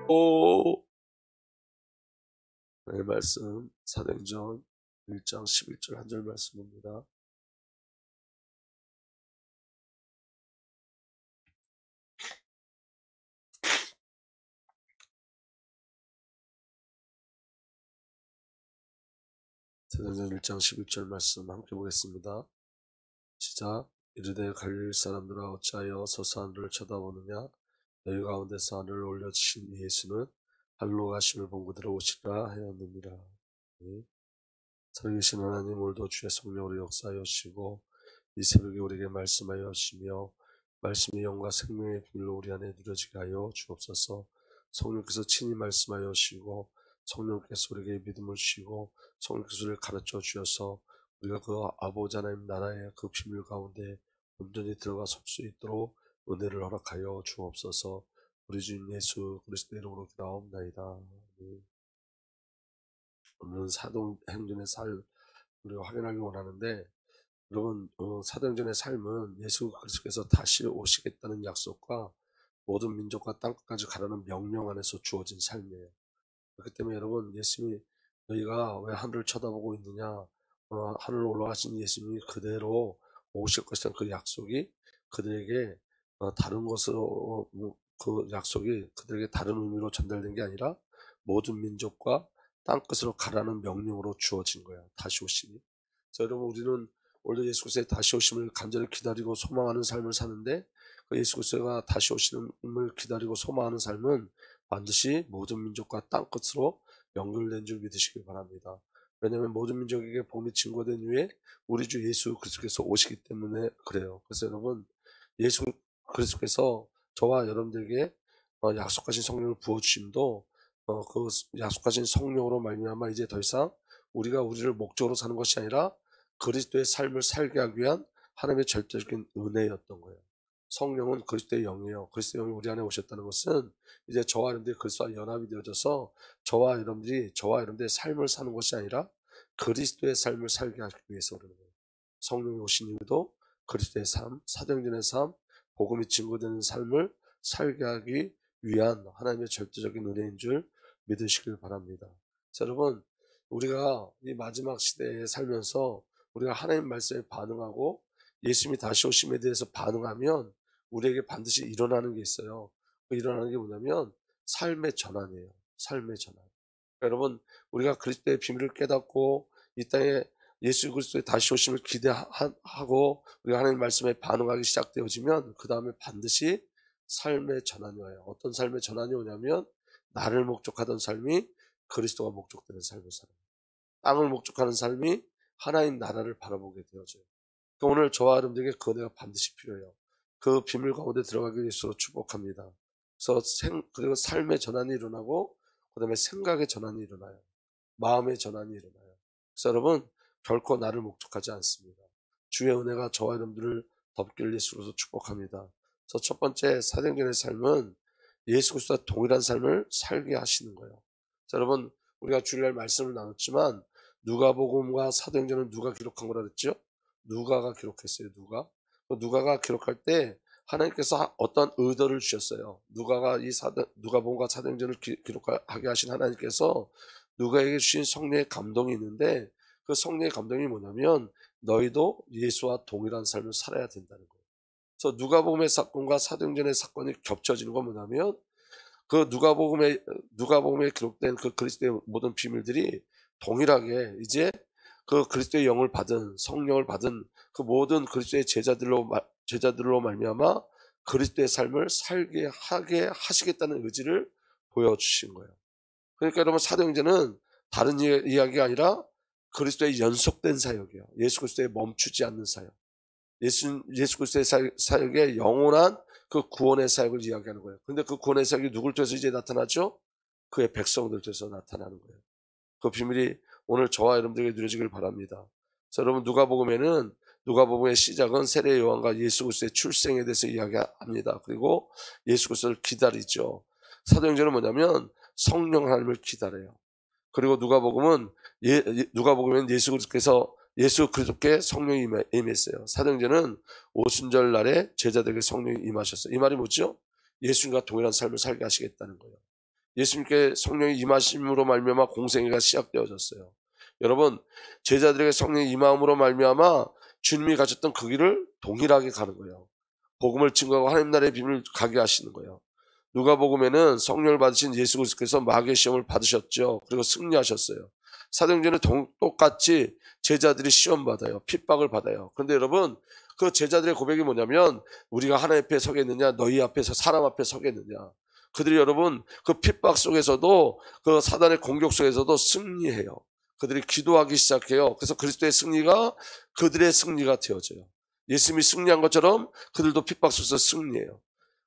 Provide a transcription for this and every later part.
오, 네, 말씀 사도행전 1장 11절 한 절 말씀입니다. 사도행전 1장 11절 말씀 함께 보겠습니다. 시작. 이르되 갈릴 사람들아 어찌하여 서서 하늘을 쳐다보느냐. 너희 가운데서 하늘을 올려주신 예수는 하늘로 가심을 본 그대로 오시리라 하였느니라. 네. 살아계신 하나님, 오늘도 주의 성령으로 역사하여 주시고 이 새벽에 우리에게 말씀하여 주시며 말씀의 영과 생명의 비밀로 우리 안에 누려지게 하여 주옵소서. 성령께서 친히 말씀하여 주시고 성령께서 우리에게 믿음을 주시고 성령께서 우리를 가르쳐 주셔서 우리가 그 아버지 하나님 나라의 그 비밀 가운데 온전히 들어가 설 수 있도록 은혜를 허락하여 주옵소서. 우리 주님 예수 그리스도 이름으로 기도하옵나이다. 오늘은 사도행전의 삶 우리가 확인하기 원하는데, 여러분, 사도행전의 삶은 예수 그리스도께서 다시 오시겠다는 약속과 모든 민족과 땅끝까지 가라는 명령 안에서 주어진 삶이에요. 그렇기 때문에 여러분, 예수님이 너희가 왜 하늘을 쳐다보고 있느냐, 하늘 올라가신 예수님이 그대로 오실 것이라는 그 약속이 그들에게 다른 것으로 그 약속이 그들에게 다른 의미로 전달된 게 아니라 모든 민족과 땅끝으로 가라는 명령으로 주어진 거야. 다시 오심이. 자, 여러분, 우리는 오늘도 예수 그리스도의 다시 오심을 간절히 기다리고 소망하는 삶을 사는데, 그 예수 그리스도가 다시 오심을 기다리고 소망하는 삶은 반드시 모든 민족과 땅끝으로 연결된 줄 믿으시기 바랍니다. 왜냐하면 모든 민족에게 복음이 증거된 후에 우리 주 예수 그리스도께서 오시기 때문에 그래요. 그래서 여러분, 예수 그리스도께서 저와 여러분들에게 약속하신 성령을 부어주심도 그 약속하신 성령으로 말미암아 이제 더 이상 우리가 우리를 목적으로 사는 것이 아니라 그리스도의 삶을 살게 하기 위한 하나님의 절대적인 은혜였던 거예요. 성령은 그리스도의 영이에요. 그리스도의 영이 우리 안에 오셨다는 것은 이제 저와 여러분들이 그리스도와 연합이 되어져서 저와 여러분들의 삶을 사는 것이 아니라 그리스도의 삶을 살게 하기 위해서 그러는 거예요. 성령이 오신 이유도 그리스도의 삶, 사도행전의 삶, 복음이 증거되는 삶을 살게 하기 위한 하나님의 절대적인 은혜인 줄 믿으시길 바랍니다. 자, 여러분, 우리가 이 마지막 시대에 살면서 우리가 하나님 말씀에 반응하고 예수님이 다시 오심에 대해서 반응하면 우리에게 반드시 일어나는 게 있어요. 그 일어나는 게 뭐냐면 삶의 전환이에요. 삶의 전환. 여러분, 우리가 그리스도의 비밀을 깨닫고 이 땅에 예수 그리스도의 다시 오심을 기대하고 우리가 하나님 말씀에 반응하기 시작되어지면 그 다음에 반드시 삶의 전환이 와요. 어떤 삶의 전환이 오냐면 나를 목적하던 삶이 그리스도가 목적되는 삶을 살아요. 땅을 목적하는 삶이 하나님 나라를 바라보게 되어져요. 오늘 저와 여러분들에게 그 은혜가 반드시 필요해요. 그 비밀 가운데 들어가기 위해서 축복합니다. 그래서 그리고 삶의 전환이 일어나고 그 다음에 생각의 전환이 일어나요. 마음의 전환이 일어나요. 그래서 여러분, 결코 나를 목적하지 않습니다. 주의 은혜가 저와 여러분들을 덮길 예수로서 축복합니다. 그래서 첫 번째 사도행전의 삶은 예수 그리스도와 동일한 삶을 살게 하시는 거예요. 자, 여러분, 우리가 주일날 말씀을 나눴지만 누가복음과 사도행전은 누가 기록한 거라 그랬죠? 누가가 기록했어요. 누가가 기록할 때 하나님께서 어떤 의도를 주셨어요. 누가복음과 사도행전을 기록하게 하신 하나님께서 누가에게 주신 성령의 감동이 있는데, 그 성령의 감동이 뭐냐면 너희도 예수와 동일한 삶을 살아야 된다는 거예요. 그래서 누가복음의 사건과 사도행전의 사건이 겹쳐지는 건 뭐냐면 그 누가복음에 기록된 그 그리스도의 모든 비밀들이 동일하게 이제 그 그리스도의 영을 받은 성령을 받은 그 모든 그리스도의 제자들로 말미암아 그리스도의 삶을 살게 하게 하시겠다는 의지를 보여주신 거예요. 그러니까 여러분, 사도행전은 다른 이야기가 아니라 그리스도의 연속된 사역이에요. 예수 그리스도의 멈추지 않는 사역. 예수 그리스도의 사역의 영원한 그 구원의 사역을 이야기하는 거예요. 근데 그 구원의 사역이 누굴 통해서 이제 나타나죠? 그의 백성들 통해서 나타나는 거예요. 그 비밀이 오늘 저와 여러분들에게 누려지길 바랍니다. 자, 여러분, 누가복음의 시작은 세례 요한과 예수 그리스도의 출생에 대해서 이야기합니다. 그리고 예수 그리스도를 기다리죠. 사도행전은 뭐냐면 성령 하나님을 기다려요. 그리고 누가복음은 예수 그리스도께 성령이 임했어요. 사도행전은 오순절 날에 제자들에게 성령이 임하셨어요. 이 말이 뭐죠? 예수님과 동일한 삶을 살게 하시겠다는 거예요. 예수님께 성령이 임하심으로 말미암아 공생애가 시작되어졌어요. 여러분, 제자들에게 성령이 임함으로 말미암아 주님이 가셨던 그 길을 동일하게 가는 거예요. 복음을 증거하고 하나님 나라의 비밀을 가게 하시는 거예요. 누가복음에는 성령을 받으신 예수 그리스도께서 마귀의 시험을 받으셨죠. 그리고 승리하셨어요. 사도행전은 똑같이 제자들이 시험 받아요. 핍박을 받아요. 그런데 여러분, 그 제자들의 고백이 뭐냐면 우리가 하나님 앞에 서겠느냐, 너희 앞에서 사람 앞에 서겠느냐. 그들이 여러분 그 핍박 속에서도 그 사단의 공격 속에서도 승리해요. 그들이 기도하기 시작해요. 그래서 그리스도의 승리가 그들의 승리가 되어져요. 예수님이 승리한 것처럼 그들도 핍박 속에서 승리해요.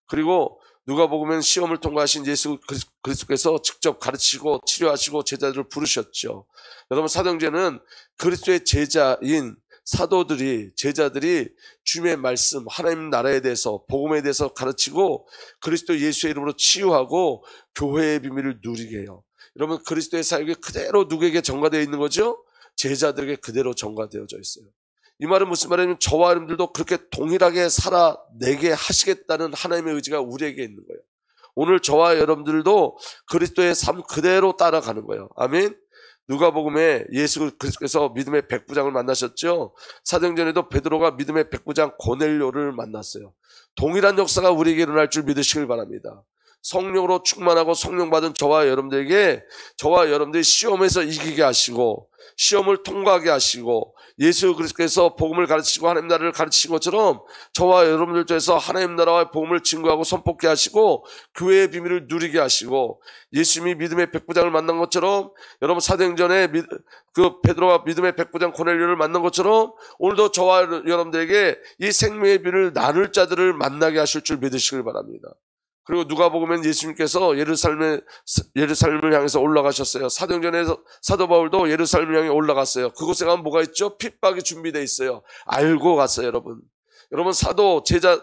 그리고 누가복음엔 시험을 통과하신 예수 그리스도께서 직접 가르치고 치료하시고 제자들을 부르셨죠. 여러분, 사도행전은 그리스도의 제자인 사도들이, 제자들이 주님의 말씀, 하나님 나라에 대해서, 복음에 대해서 가르치고 그리스도 예수의 이름으로 치유하고 교회의 비밀을 누리게 해요. 여러분, 그리스도의 사역이 그대로 누구에게 전가되어 있는 거죠? 제자들에게 그대로 전가되어져 있어요. 이 말은 무슨 말이냐면 저와 여러분들도 그렇게 동일하게 살아내게 하시겠다는 하나님의 의지가 우리에게 있는 거예요. 오늘 저와 여러분들도 그리스도의 삶 그대로 따라가는 거예요. 아멘. 누가복음에 예수 그리스도께서 믿음의 백부장을 만나셨죠. 사도행전에도 베드로가 믿음의 백부장 고넬료를 만났어요. 동일한 역사가 우리에게 일어날 줄 믿으시길 바랍니다. 성령으로 충만하고 성령 받은 저와 여러분들에게, 저와 여러분들이 시험에서 이기게 하시고 시험을 통과하게 하시고 예수 그리스도께서 복음을 가르치고 하나님 나라를 가르치신 것처럼 저와 여러분들 중에서 하나님 나라와 복음을 증거하고 선포케 하시고 교회의 비밀을 누리게 하시고 예수님이 믿음의 백부장을 만난 것처럼 여러분 사도행전에 그 베드로가 믿음의 백부장 고넬료를 만난 것처럼 오늘도 저와 여러분들에게 이 생명의 비밀을 나눌 자들을 만나게 하실 줄 믿으시길 바랍니다. 그리고 누가복음엔 예수님께서 예루살렘을 향해서 올라가셨어요. 사도행전에서 사도 바울도 예루살렘을 향해 올라갔어요. 그곳에 가면 뭐가 있죠? 핍박이 준비되어 있어요. 알고 갔어요, 여러분. 여러분,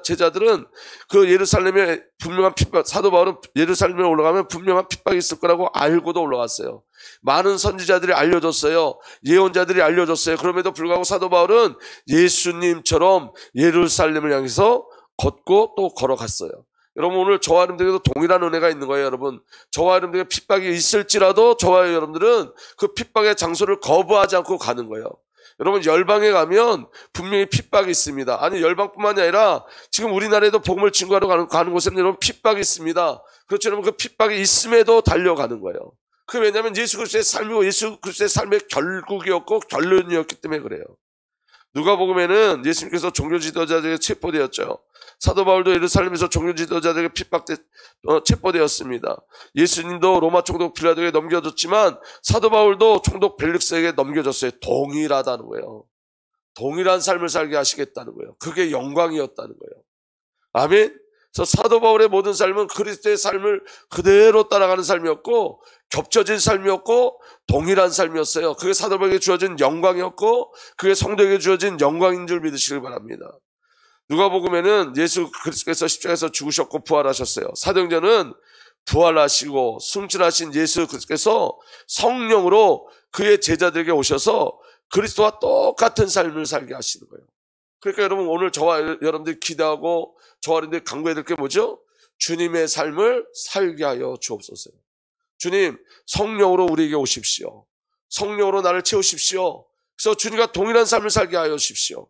제자들은 그 예루살렘에 분명한 핍박, 사도 바울은 예루살렘에 올라가면 분명한 핍박이 있을 거라고 알고도 올라갔어요. 많은 선지자들이 알려줬어요. 예언자들이 알려줬어요. 그럼에도 불구하고 사도 바울은 예수님처럼 예루살렘을 향해서 걷고 또 걸어갔어요. 여러분, 오늘 저와 여러분들에게도 동일한 은혜가 있는 거예요. 여러분, 저와 여러분들에게 핍박이 있을지라도 저와 여러분들은 그 핍박의 장소를 거부하지 않고 가는 거예요. 여러분, 열방에 가면 분명히 핍박이 있습니다. 아니, 열방뿐만이 아니라 지금 우리나라에도 복음을 증거하러 가는 곳에는 여러분 핍박이 있습니다. 그렇죠. 여러분, 그 핍박이 있음에도 달려가는 거예요. 그게 왜냐하면 예수 그리스도의 삶이고 예수 그리스도의 삶의 결국이었고 결론이었기 때문에 그래요. 누가복음에는 예수님께서 종교 지도자들에게 체포되었죠. 사도 바울도 예루살렘에서 종교 지도자들에게 체포되었습니다. 예수님도 로마 총독 빌라도에게 넘겨졌지만 사도 바울도 총독 벨릭스에게 넘겨졌어요. 동일하다는 거예요. 동일한 삶을 살게 하시겠다는 거예요. 그게 영광이었다는 거예요. 아멘. 그래서 사도 바울의 모든 삶은 그리스도의 삶을 그대로 따라가는 삶이었고 겹쳐진 삶이었고 동일한 삶이었어요. 그게 사도 바울에게 주어진 영광이었고 그게 성도에게 주어진 영광인 줄 믿으시길 바랍니다. 누가복음에는 예수 그리스도께서 십자가에서 죽으셨고 부활하셨어요. 사도행전은 부활하시고 승천하신 예수 그리스도께서 성령으로 그의 제자들에게 오셔서 그리스도와 똑같은 삶을 살게 하시는 거예요. 그러니까 여러분, 오늘 저와 여러분들이 기도하고 저와 여러분들이 간구해야 될 게 뭐죠? 주님의 삶을 살게 하여 주옵소서. 주님, 성령으로 우리에게 오십시오. 성령으로 나를 채우십시오. 그래서 주님과 동일한 삶을 살게 하여 주십시오.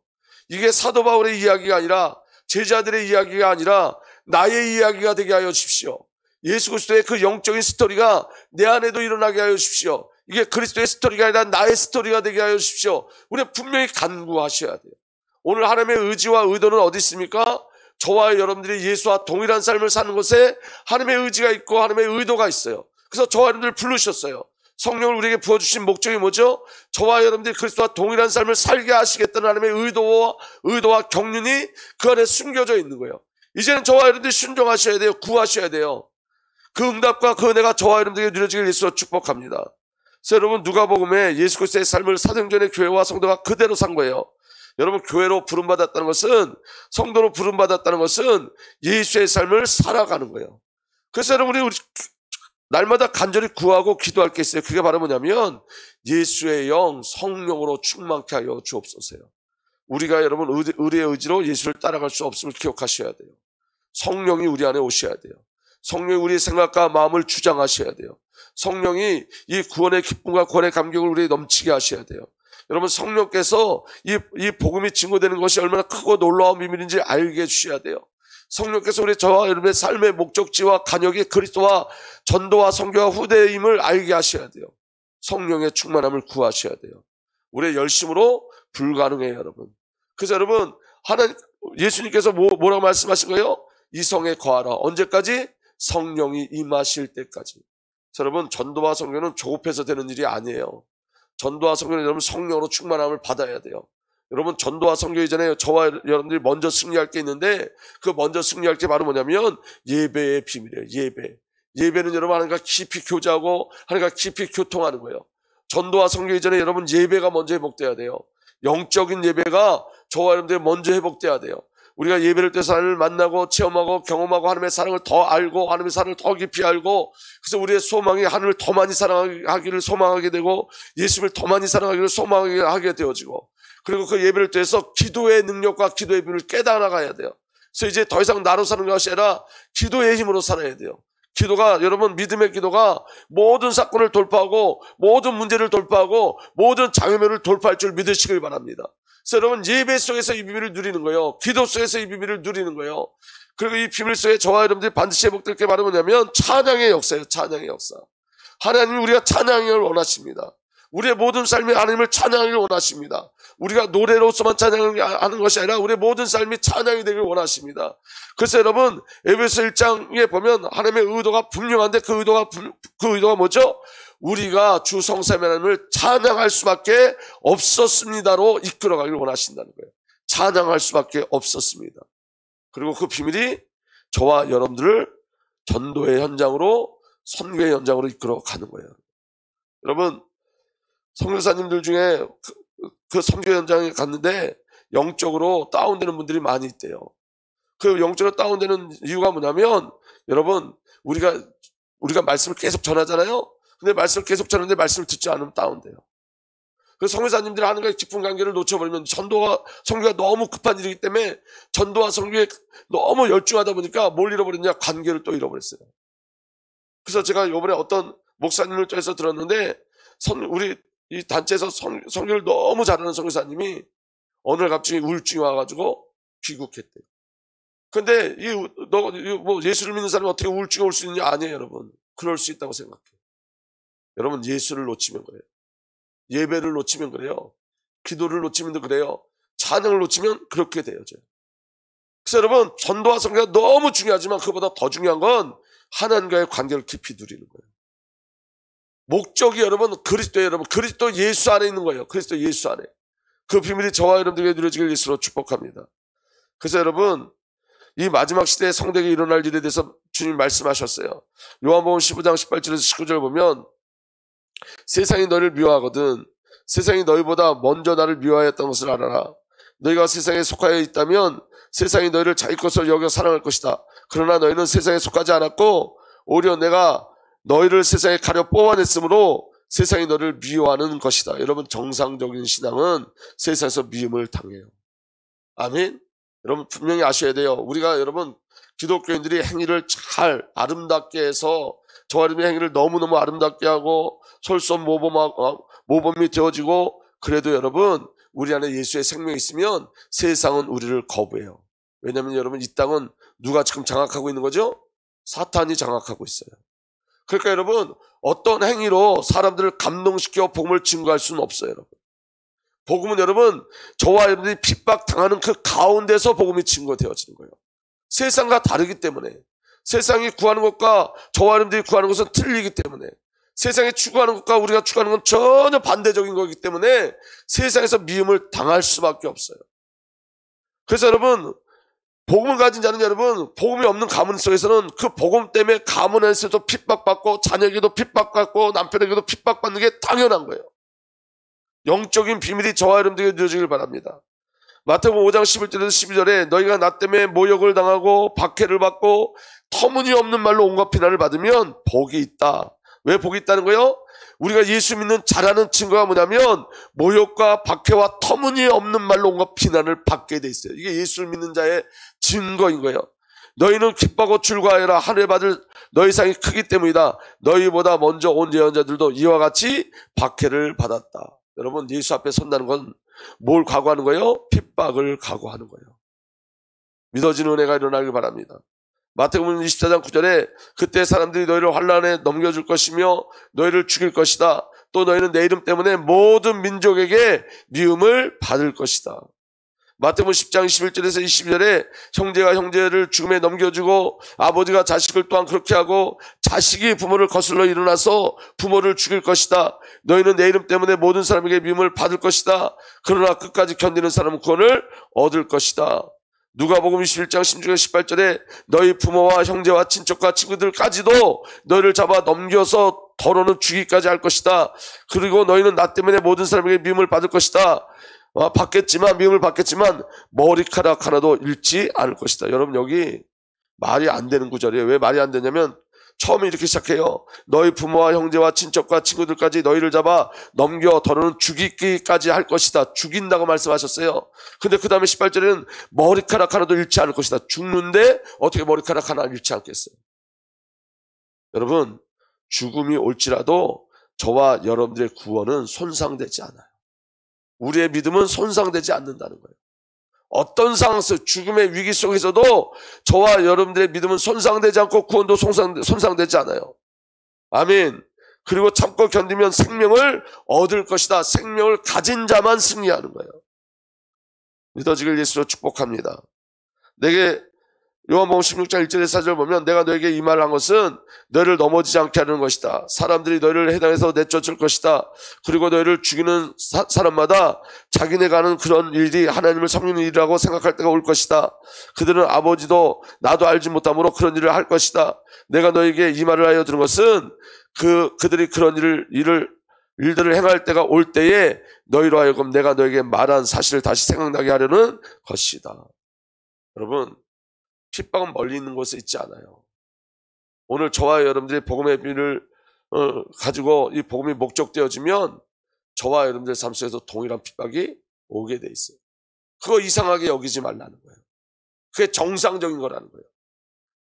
이게 사도 바울의 이야기가 아니라 제자들의 이야기가 아니라 나의 이야기가 되게 하여 주십시오. 예수 그리스도의 그 영적인 스토리가 내 안에도 일어나게 하여 주십시오. 이게 그리스도의 스토리가 아니라 나의 스토리가 되게 하여 주십시오. 우리는 분명히 간구하셔야 돼요. 오늘 하나님의 의지와 의도는 어디 있습니까? 저와 여러분들이 예수와 동일한 삶을 사는 것에 하나님의 의지가 있고 하나님의 의도가 있어요. 그래서 저와 여러분들을 부르셨어요. 성령을 우리에게 부어주신 목적이 뭐죠? 저와 여러분들이 그리스도와 동일한 삶을 살게 하시겠다는 하나님의 의도와 경륜이 그 안에 숨겨져 있는 거예요. 이제는 저와 여러분들이 순종하셔야 돼요. 구하셔야 돼요. 그 응답과 그 은혜가 저와 여러분들에게 누려지길 예수로 축복합니다. 그래서 여러분, 누가복음에 예수 그리스도의 삶을 사도행전의 교회와 성도가 그대로 산 거예요. 여러분, 교회로 부름받았다는 것은, 성도로 부름받았다는 것은 예수의 삶을 살아가는 거예요. 그래서 여러분, 우리 날마다 간절히 구하고 기도할 게 있어요. 그게 바로 뭐냐면 예수의 영, 성령으로 충만케 하여 주옵소서요. 우리가 여러분 우리의 의지로 예수를 따라갈 수 없음을 기억하셔야 돼요. 성령이 우리 안에 오셔야 돼요. 성령이 우리의 생각과 마음을 주장하셔야 돼요. 성령이 이 구원의 기쁨과 구원의 감격을 우리에 넘치게 하셔야 돼요. 여러분, 성령께서 이 복음이 증거되는 것이 얼마나 크고 놀라운 비밀인지 알게 해주셔야 돼요. 성령께서 저와 여러분의 삶의 목적지와 간역이 그리스도와 전도와 선교와 후대임을 알게 하셔야 돼요. 성령의 충만함을 구하셔야 돼요. 우리의 열심으로 불가능해요, 여러분. 그래서 여러분, 예수님께서 뭐라고 말씀하신 거예요? 이 성에 거하라. 언제까지? 성령이 임하실 때까지. 여러분, 전도와 선교는 조급해서 되는 일이 아니에요. 전도와 선교는 여러분 성령으로 충만함을 받아야 돼요. 여러분, 전도와 선교 이전에 저와 여러분들이 먼저 승리할 게 있는데, 그 먼저 승리할 게 바로 뭐냐면 예배의 비밀이에요. 예배는 여러분 하나님과 깊이 교제하고 하나님과 깊이 교통하는 거예요. 전도와 선교 이전에 여러분 예배가 먼저 회복돼야 돼요. 영적인 예배가 저와 여러분들이 먼저 회복돼야 돼요. 우리가 예배를 통해서 하나님을 만나고 체험하고 경험하고 하나님의 사랑을 더 알고 하나님의 사랑을 더 깊이 알고, 그래서 우리의 소망이 하나님을 더 많이 사랑하기를 소망하게 되고 예수님을 더 많이 사랑하기를 소망하게 되어지고, 그리고 그 예배를 통해서 기도의 능력과 기도의 비밀을 깨달아가야 돼요. 그래서 이제 더 이상 나로 사는 것이 아니라 기도의 힘으로 살아야 돼요. 기도가, 여러분, 믿음의 기도가 모든 사건을 돌파하고 모든 문제를 돌파하고 모든 장애물을 돌파할 줄 믿으시길 바랍니다. 그래서 여러분, 예배 속에서 이 비밀을 누리는 거예요. 기도 속에서 이 비밀을 누리는 거예요. 그리고 이 비밀 속에 저와 여러분들이 반드시 회복될 게 바로 뭐냐면 찬양의 역사예요. 찬양의 역사. 하나님이 우리가 찬양을 원하십니다. 우리의 모든 삶이 하나님을 찬양하기를 원하십니다. 우리가 노래로서만 찬양하는 것이 아니라 우리의 모든 삶이 찬양이 되길 원하십니다. 그래서 여러분, 에베소 1장에 보면 하나님의 의도가 분명한데 그 의도가 뭐죠? 우리가 주 성삼위 하나님을 찬양할 수밖에 없었습니다로 이끌어가기를 원하신다는 거예요. 찬양할 수밖에 없었습니다. 그리고 그 비밀이 저와 여러분들을 전도의 현장으로, 선교의 현장으로 이끌어가는 거예요. 여러분, 선교사님들 중에 그 선교 현장에 갔는데 영적으로 다운되는 분들이 많이 있대요. 그 영적으로 다운되는 이유가 뭐냐면, 여러분, 우리가 말씀을 계속 전하잖아요. 근데 말씀을 계속 전하는데 말씀을 듣지 않으면 다운돼요. 그래서 선교사님들이 하나님과의 깊은 관계를 놓쳐버리면 선교가 너무 급한 일이기 때문에 전도와 선교에 너무 열중하다 보니까 뭘 잃어버렸냐? 관계를 또 잃어버렸어요. 그래서 제가 이번에 어떤 목사님을 통해서 들었는데, 우리 이 단체에서 선교를 너무 잘하는 선교사님이 어느 날 갑자기 우울증이 와가지고 귀국했대요. 근데 예수를 믿는 사람이 어떻게 우울증이 올 수 있느냐? 아니에요, 여러분. 그럴 수 있다고 생각해요. 여러분, 예수를 놓치면 그래요. 예배를 놓치면 그래요. 기도를 놓치면 그래요. 찬양을 놓치면 그렇게 되어져요. 그래서 여러분, 전도와 선교가 너무 중요하지만 그보다 더 중요한 건 하나님과의 관계를 깊이 누리는 거예요. 목적이 여러분 그리스도예요. 여러분, 그리스도 예수 안에 있는 거예요. 그리스도 예수 안에. 그 비밀이 저와 여러분들에게 누려지길 예수로 축복합니다. 그래서 여러분, 이 마지막 시대에 성대가 일어날 일에 대해서 주님 말씀하셨어요. 요한복음 15장 18절에서 19절 보면, 세상이 너를 미워하거든 세상이 너희보다 먼저 나를 미워하였던 것을 알아라. 너희가 세상에 속하여 있다면 세상이 너희를 자기 것으로 여겨 사랑할 것이다. 그러나 너희는 세상에 속하지 않았고 오히려 내가 너희를 세상에 가려 뽑아냈으므로 세상이 너를 미워하는 것이다. 여러분, 정상적인 신앙은 세상에서 미움을 당해요. 아멘. 여러분, 분명히 아셔야 돼요. 우리가 여러분, 기독교인들이 행위를 잘 아름답게 해서 저와 여러분의 행위를 너무너무 아름답게 하고 솔선모범이 되어지고, 그래도 여러분, 우리 안에 예수의 생명이 있으면 세상은 우리를 거부해요. 왜냐하면 여러분, 이 땅은 누가 지금 장악하고 있는 거죠? 사탄이 장악하고 있어요. 그러니까 여러분, 어떤 행위로 사람들을 감동시켜 복음을 증거할 수는 없어요, 여러분. 복음은 여러분, 저와 여러분들이 핍박당하는 그 가운데서 복음이 증거되어지는 거예요. 세상과 다르기 때문에, 세상이 구하는 것과 저와 여러분들이 구하는 것은 틀리기 때문에, 세상이 추구하는 것과 우리가 추구하는 건 전혀 반대적인 거기 때문에 세상에서 미움을 당할 수밖에 없어요. 그래서 여러분, 복음을 가진 자는 여러분, 복음이 없는 가문 속에서는 그 복음 때문에 가문에서도 핍박받고 자녀에게도 핍박받고 남편에게도 핍박받는 게 당연한 거예요. 영적인 비밀이 저와 여러분들에게 누려지길 바랍니다. 마태복음 5장 11절에서 12절에 너희가 나 때문에 모욕을 당하고 박해를 받고 터무니없는 말로 온갖 비난을 받으면 복이 있다. 왜 복이 있다는 거예요? 우리가 예수 믿는 잘하는 증거가 뭐냐면 모욕과 박해와 터무니없는 말로 온갖 비난을 받게 돼 있어요. 이게 예수를 믿는 자의 증거인 거예요. 너희는 기뻐하고 즐거워하여라. 하늘에 받을 너희 상이 크기 때문이다. 너희보다 먼저 온 예언자들도 이와 같이 박해를 받았다. 여러분, 예수 앞에 선다는 건 뭘 각오하는 거예요? 핍박을 각오하는 거예요. 믿어지는 은혜가 일어나길 바랍니다. 마태복음 24장 9절에 그때 사람들이 너희를 환난에 넘겨줄 것이며 너희를 죽일 것이다. 또 너희는 내 이름 때문에 모든 민족에게 미움을 받을 것이다. 마태복음 10장 21절에서 22절에 형제가 형제를 죽음에 넘겨주고 아버지가 자식을 또한 그렇게 하고 자식이 부모를 거슬러 일어나서 부모를 죽일 것이다. 너희는 내 이름 때문에 모든 사람에게 미움을 받을 것이다. 그러나 끝까지 견디는 사람은 구원을 얻을 것이다. 누가복음 21장 16절 18절에 너희 부모와 형제와 친척과 친구들까지도 너희를 잡아 넘겨서 더러는 죽이기까지 할 것이다. 그리고 너희는 나 때문에 모든 사람에게 미움을 받을 것이다. 미움을 받겠지만 머리카락 하나도 잃지 않을 것이다. 여러분, 여기 말이 안 되는 구절이에요. 왜 말이 안 되냐면 처음에 이렇게 시작해요. 너희 부모와 형제와 친척과 친구들까지 너희를 잡아 넘겨 더러는 죽이기까지 할 것이다. 죽인다고 말씀하셨어요. 근데 그 다음에 18절에는 머리카락 하나도 잃지 않을 것이다. 죽는데 어떻게 머리카락 하나 잃지 않겠어요? 여러분, 죽음이 올지라도 저와 여러분들의 구원은 손상되지 않아요. 우리의 믿음은 손상되지 않는다는 거예요. 어떤 상황에서 죽음의 위기 속에서도 저와 여러분들의 믿음은 손상되지 않고 구원도 손상되지 않아요. 아멘. 그리고 참고 견디면 생명을 얻을 것이다. 생명을 가진 자만 승리하는 거예요. 믿어지길 예수로 축복합니다. 내게 요한복음 16장 1절에 4절 보면 내가 너에게 이 말을 한 것은 너희를 넘어지지 않게 하는 것이다. 사람들이 너희를 해당해서 내쫓을 것이다. 그리고 너희를 죽이는 사람마다 자기네가 하는 그런 일이 하나님을 섬기는 일이라고 생각할 때가 올 것이다. 그들은 아버지도 나도 알지 못하므로 그런 일을 할 것이다. 내가 너에게 이 말을 하여 들은 것은 그들이 그런 일들을 행할 때가 올 때에 너희로 하여금 내가 너에게 말한 사실을 다시 생각나게 하려는 것이다. 여러분, 핍박은 멀리 있는 곳에 있지 않아요. 오늘 저와 여러분들이 복음의 비밀을 가지고 이 복음이 목적되어지면 저와 여러분들 삶 속에서 동일한 핍박이 오게 돼 있어요. 그거 이상하게 여기지 말라는 거예요. 그게 정상적인 거라는 거예요.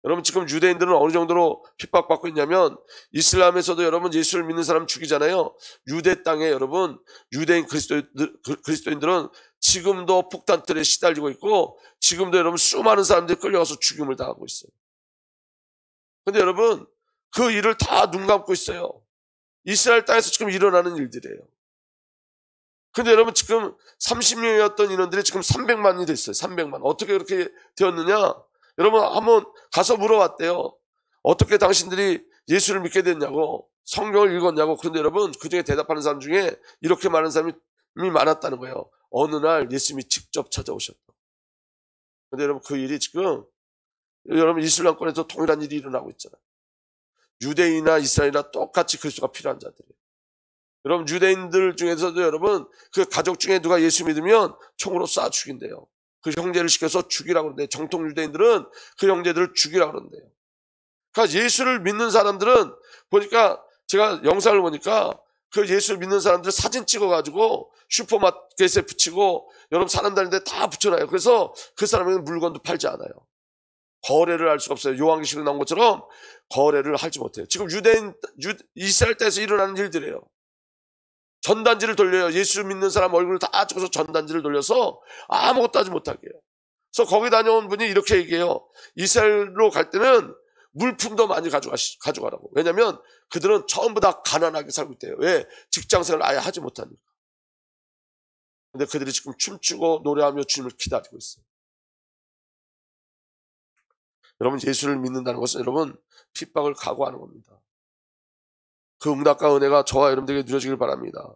여러분, 지금 유대인들은 어느 정도로 핍박받고 있냐면 이슬람에서도 여러분 예수를 믿는 사람 죽이잖아요. 유대 땅에 여러분 유대인 그리스도인들은 지금도 폭탄들에 시달리고 있고 지금도 여러분 수많은 사람들이 끌려가서 죽임을 당하고 있어요. 근데 여러분 그 일을 다 눈 감고 있어요. 이스라엘 땅에서 지금 일어나는 일들이에요. 근데 여러분 지금 30명이었던 인원들이 지금 300만이 됐어요. 300만. 어떻게 그렇게 되었느냐? 여러분 한번 가서 물어봤대요. 어떻게 당신들이 예수를 믿게 됐냐고, 성경을 읽었냐고. 그런데 여러분 그중에 대답하는 사람 중에 이렇게 많은 사람이 많았다는 거예요. 어느 날 예수님이 직접 찾아오셨다. 근데 여러분 그 일이 지금 여러분 이슬람권에서 동일한 일이 일어나고 있잖아요. 유대인이나 이스라엘이나 똑같이 그리스도가 필요한 자들이에요. 여러분 유대인들 중에서도 여러분 그 가족 중에 누가 예수 믿으면 총으로 쏴 죽인대요. 그 형제를 시켜서 죽이라고 그러는데 정통 유대인들은 그 형제들을 죽이라고 그러는데요. 그러니까 예수를 믿는 사람들은 보니까 제가 영상을 보니까 그 예수를 믿는 사람들 사진 찍어가지고 슈퍼마켓에 붙이고 여러분 사람 다니는데 다 붙여놔요. 그래서 그 사람에게는 물건도 팔지 않아요. 거래를 할 수가 없어요. 요한계시록에 나온 것처럼 거래를 하지 못해요. 지금 이스라엘 땅에서 일어나는 일들이에요. 전단지를 돌려요. 예수 믿는 사람 얼굴을 다 찍어서 전단지를 돌려서 아무것도 하지 못하게 해요. 그래서 거기 다녀온 분이 이렇게 얘기해요. 이스라엘로 갈 때는 물품도 많이 가져가라고. 왜냐하면 그들은 전부 다 가난하게 살고 있대요. 왜? 직장생활을 아예 하지 못하니까. 근데 그들이 지금 춤추고 노래하며 주님을 기다리고 있어요. 여러분 예수를 믿는다는 것은 여러분 핍박을 각오하는 겁니다. 그 응답과 은혜가 저와 여러분들에게 누려지길 바랍니다.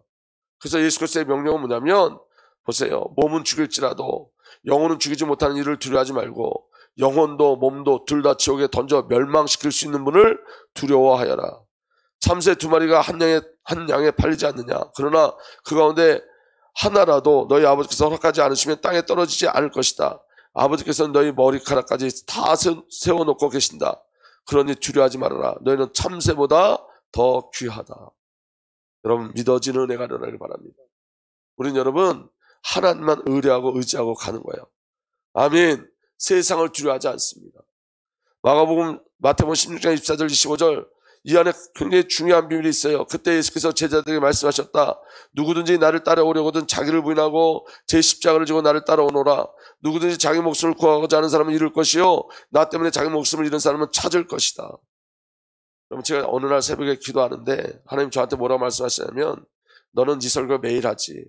그래서 예수 그리스도의 명령은 뭐냐면 보세요. 몸은 죽일지라도 영혼은 죽이지 못하는 일을 두려워하지 말고 영혼도 몸도 둘 다 지옥에 던져 멸망시킬 수 있는 분을 두려워하여라. 참새 2마리가 한 양에 팔리지 않느냐. 그러나 그 가운데 하나라도 너희 아버지께서 허락하지 않으시면 땅에 떨어지지 않을 것이다. 아버지께서는 너희 머리카락까지 다 세워놓고 계신다. 그러니 두려워하지 말아라. 너희는 참새보다 더 귀하다. 여러분 믿어지는 은혜가 일어나길 바랍니다. 우린 여러분 하나님만 의뢰하고 의지하고 가는 거예요. 아멘. 세상을 두려워하지 않습니다. 마태복음 16장 24절 25절 이 안에 굉장히 중요한 비밀이 있어요. 그때 예수께서 제자들에게 말씀하셨다. 누구든지 나를 따라오려거든 자기를 부인하고 제 십자가를 지고 나를 따라오노라. 누구든지 자기 목숨을 구하고자 하는 사람은 잃을 것이요 나 때문에 자기 목숨을 잃은 사람은 찾을 것이다. 그럼 제가 어느 날 새벽에 기도하는데 하나님 저한테 뭐라고 말씀하시냐면 너는 네 설교 매일 하지.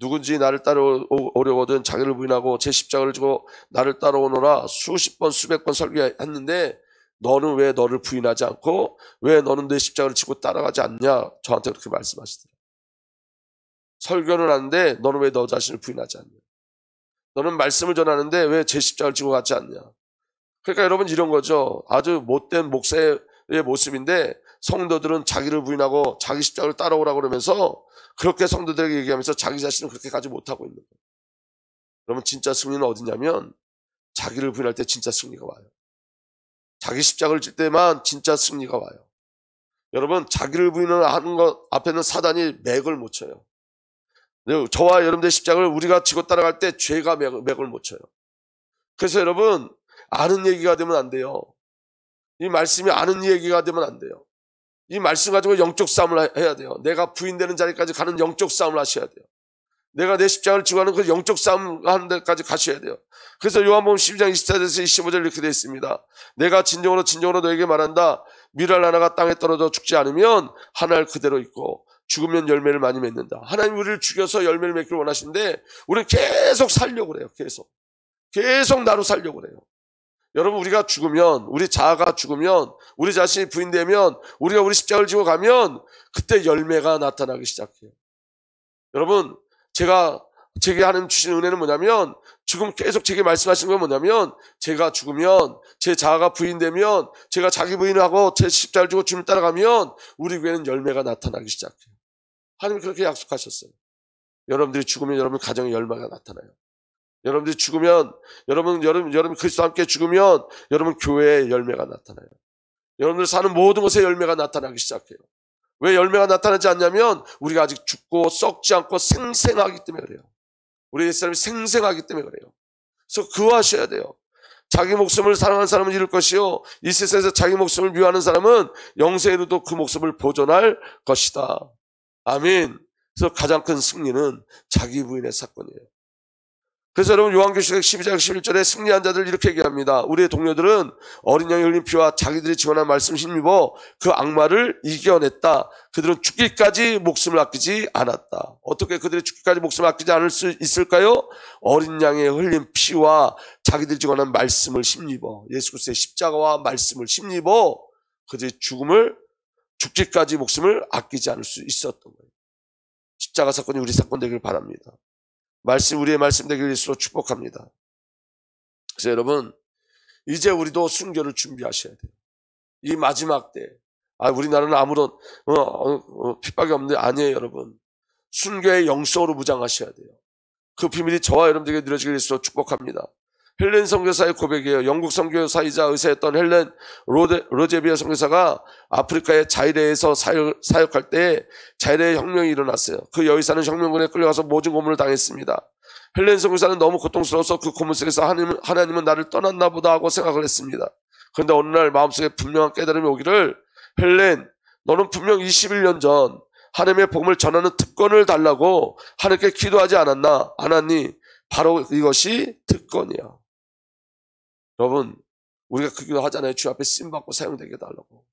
누군지 나를 따라오려거든 자기를 부인하고 제 십자가를 지고 나를 따라오노라 수십 번 수백 번 설교했는데 너는 왜 너를 부인하지 않고 왜 너는 내 십자가를 지고 따라가지 않냐 저한테 그렇게 말씀하시더라고요. 설교는 하는데 너는 왜 너 자신을 부인하지 않냐. 너는 말씀을 전하는데 왜 제 십자가를 지고 가지 않냐. 그러니까 여러분 이런 거죠. 아주 못된 목사의 모습인데 성도들은 자기를 부인하고 자기 십자가를 따라오라고 그러면서 그렇게 성도들에게 얘기하면서 자기 자신은 그렇게 가지 못하고 있는 거예요. 그러면 진짜 승리는 어디냐면 자기를 부인할 때 진짜 승리가 와요. 자기 십자가를 질 때만 진짜 승리가 와요. 여러분 자기를 부인하는 것 앞에는 사단이 맥을 못 쳐요. 저와 여러분들의 십자가를 우리가 지고 따라갈 때 죄가 맥을 못 쳐요. 그래서 여러분 아는 얘기가 되면 안 돼요. 이 말씀이 아는 얘기가 되면 안 돼요. 이 말씀 가지고 영적 싸움을 해야 돼요. 내가 부인되는 자리까지 가는 영적 싸움을 하셔야 돼요. 내가 내 십자가를 지고 하는 그 영적 싸움 하는 데까지 가셔야 돼요. 그래서 요한복음 12장 24절에서 25절 이렇게 되어 있습니다. 내가 진정으로 너에게 말한다. 밀알 하나가 땅에 떨어져 죽지 않으면 하나를 그대로 있고 죽으면 열매를 많이 맺는다. 하나님 우리를 죽여서 열매를 맺기를 원하시는데 우리는 계속 살려고 그래요. 계속 나로 살려고 그래요. 여러분 우리가 죽으면 우리 자아가 죽으면 우리 자신이 부인되면 우리가 우리 십자가를 지고 가면 그때 열매가 나타나기 시작해요. 여러분 제게 하나님 주신 은혜는 뭐냐면 지금 계속 제게 말씀하시는 건 뭐냐면 제가 죽으면 제 자아가 부인되면 제가 자기 부인을 하고 제 십자가를 지고 주님 따라가면 우리 교회는 열매가 나타나기 시작해요. 하나님 그렇게 약속하셨어요. 여러분들이 죽으면 여러분 가정에 열매가 나타나요. 여러분들이 죽으면 여러분 그리스도와 함께 죽으면 여러분 교회에 열매가 나타나요. 여러분들 사는 모든 곳에 열매가 나타나기 시작해요. 왜 열매가 나타나지 않냐면 우리가 아직 죽고 썩지 않고 생생하기 때문에 그래요. 우리 옛사람이 생생하기 때문에 그래요. 그래서 그거하셔야 돼요. 자기 목숨을 사랑하는 사람은 잃을 것이요 이 세상에서 자기 목숨을 미워하는 사람은 영생에도 그 목숨을 보존할 것이다. 아멘. 그래서 가장 큰 승리는 자기 부인의 사건이에요. 그래서 여러분 요한계시록 12장 11절에 승리한 자들 이렇게 얘기합니다. 우리의 동료들은 어린 양의 흘린 피와 자기들이 증언한 말씀을 힘입어 그 악마를 이겨냈다. 그들은 죽기까지 목숨을 아끼지 않았다. 어떻게 그들이 죽기까지 목숨을 아끼지 않을 수 있을까요? 어린 양의 흘린 피와 자기들이 증언한 말씀을 힘입어 예수 그리스도의 십자가와 말씀을 힘입어 그들이 죽기까지 목숨을 아끼지 않을 수 있었던 거예요. 십자가 사건이 우리 사건 되길 바랍니다. 우리의 말씀 되길 예수로 축복합니다. 그래서 여러분 이제 우리도 순교를 준비하셔야 돼요. 이 마지막 때 우리나라는 아무런 핍박이 없는데 아니에요. 여러분 순교의 영성으로 무장하셔야 돼요. 그 비밀이 저와 여러분들에게 누려지길 예수로 축복합니다. 헬렌 선교사의 고백이에요. 영국 선교사이자 의사였던 헬렌 로제비아 선교사가 아프리카의 자이레에서 사역할 때 자이레 혁명이 일어났어요. 그 여의사는 혁명군에 끌려가서 모진 고문을 당했습니다. 헬렌 선교사는 너무 고통스러워서 그 고문 속에서 하나님은 나를 떠났나 보다 하고 생각을 했습니다. 그런데 어느 날 마음속에 분명한 깨달음이 오기를 헬렌 너는 분명 21년 전 하나님의 복음을 전하는 특권을 달라고 하나님께 기도하지 않았니? 바로 이것이 특권이야. 여러분 우리가 그 기도 하잖아요. 주님 앞에 쓰임받고 사용되게 해달라고.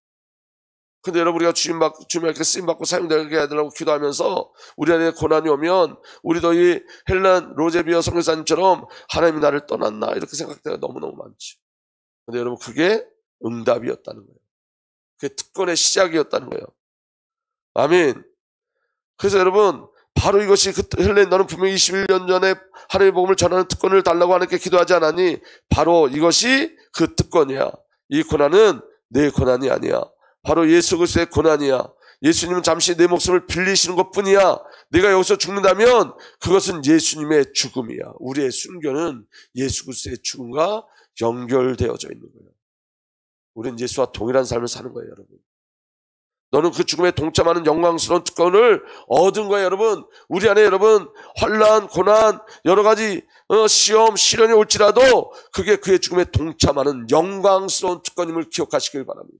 근데 여러분 우리가 주님 앞에 쓰임받고 사용되게 해달라고 기도하면서 우리 안에 고난이 오면 우리도 이 헬렌 로제비아 선교사님처럼 하나님이 나를 떠났나 이렇게 생각할 때가 너무너무 많지. 근데 여러분 그게 응답이었다는 거예요. 그게 특권의 시작이었다는 거예요. 아멘. 그래서 여러분 바로 이것이 헬렌 너는 분명히 21년 전에 하나님의 복음을 전하는 특권을 달라고 하나님께 기도하지 않았니? 바로 이것이 그 특권이야. 이 고난은 내 고난이 아니야. 바로 예수 그리스도의 고난이야. 예수님은 잠시 내 목숨을 빌리시는 것뿐이야. 내가 여기서 죽는다면 그것은 예수님의 죽음이야. 우리의 순교는 예수 그리스도의 죽음과 연결되어져 있는 거예요. 우리는 예수와 동일한 삶을 사는 거예요, 여러분. 너는 그 죽음에 동참하는 영광스러운 특권을 얻은 거예요. 여러분, 우리 안에 여러분 환난, 고난, 여러 가지 시험, 시련이 올지라도 그게 그의 죽음에 동참하는 영광스러운 특권임을 기억하시길 바랍니다.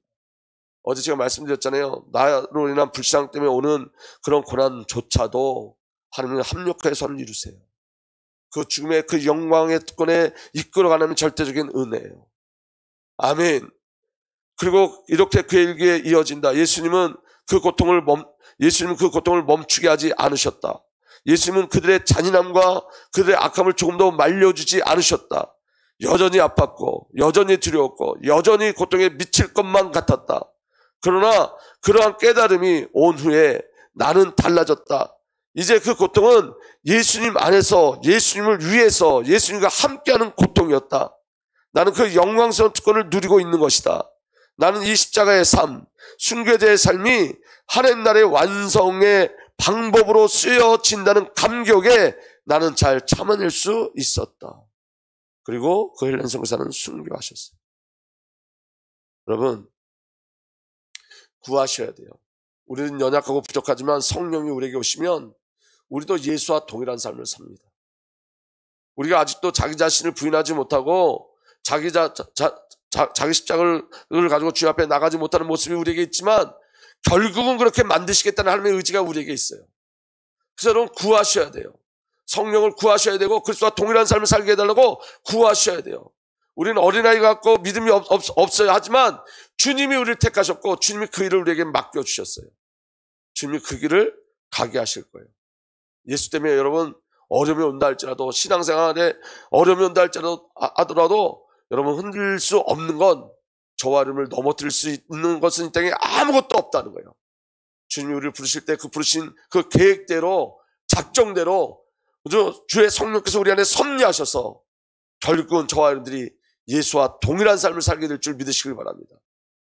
어제 제가 말씀드렸잖아요. 나로 인한 불신앙 때문에 오는 그런 고난조차도 하나님은 합력하여 선을 이루세요. 그 죽음의 그 영광의 특권에 이끌어가는 절대적인 은혜예요. 아멘. 그리고 이렇게 그의 일기에 이어진다. 예수님은 그 고통을 멈추게 하지 않으셨다. 예수님은 그들의 잔인함과 그들의 악함을 조금 더 말려주지 않으셨다. 여전히 아팠고 여전히 두려웠고 여전히 고통에 미칠 것만 같았다. 그러나 그러한 깨달음이 온 후에 나는 달라졌다. 이제 그 고통은 예수님 안에서 예수님을 위해서 예수님과 함께하는 고통이었다. 나는 그 영광스러운 특권을 누리고 있는 것이다. 나는 이 십자가의 삶, 순교자의 삶이 하나님 나라의 완성의 방법으로 쓰여진다는 감격에 나는 잘 참아낼 수 있었다. 그리고 그 헬렌 선교사는 순교하셨어요. 여러분, 구하셔야 돼요. 우리는 연약하고 부족하지만 성령이 우리에게 오시면 우리도 예수와 동일한 삶을 삽니다. 우리가 아직도 자기 자신을 부인하지 못하고 자기 십자가를 가지고 주님 앞에 나가지 못하는 모습이 우리에게 있지만 결국은 그렇게 만드시겠다는 하나님의 의지가 우리에게 있어요. 그래서 여러분 구하셔야 돼요. 성령을 구하셔야 되고 그리스도와 동일한 삶을 살게 해달라고 구하셔야 돼요. 우리는 어린아이 같고 믿음이 없어야 하지만 주님이 우리를 택하셨고 주님이 그 일을 우리에게 맡겨주셨어요. 주님이 그 길을 가게 하실 거예요. 예수 때문에 여러분 어려움이 온다 할지라도 신앙생활에 어려움이 온다 하더라도 여러분 흔들 수 없는 건 저와 여러분을 넘어뜨릴 수 있는 것은 이 땅에 아무것도 없다는 거예요. 주님이 우리를 부르실 때 그 부르신 그 계획대로 작정대로 주의 성령께서 우리 안에 섭리하셔서 결국은 저와 여러분들이 예수와 동일한 삶을 살게 될 줄 믿으시길 바랍니다.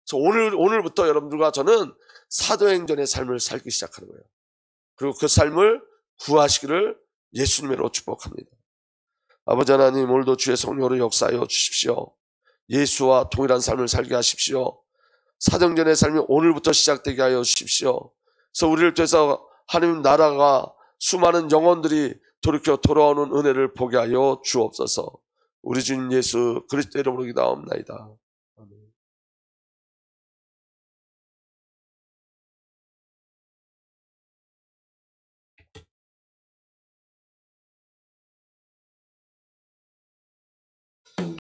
그래서 오늘부터 여러분들과 저는 사도행전의 삶을 살기 시작하는 거예요. 그리고 그 삶을 구하시기를 예수님으로 축복합니다. 아버지 하나님, 오늘도 주의 성령으로 역사하여 주십시오. 예수와 동일한 삶을 살게 하십시오. 사도행전의 삶이 오늘부터 시작되게 하여 주십시오. 그래서 우리를 통해서 하나님 나라가 수많은 영혼들이 돌이켜 돌아오는 은혜를 보게 하여 주옵소서. 우리 주님 예수 그리스도 이름으로 기도하옵나이다.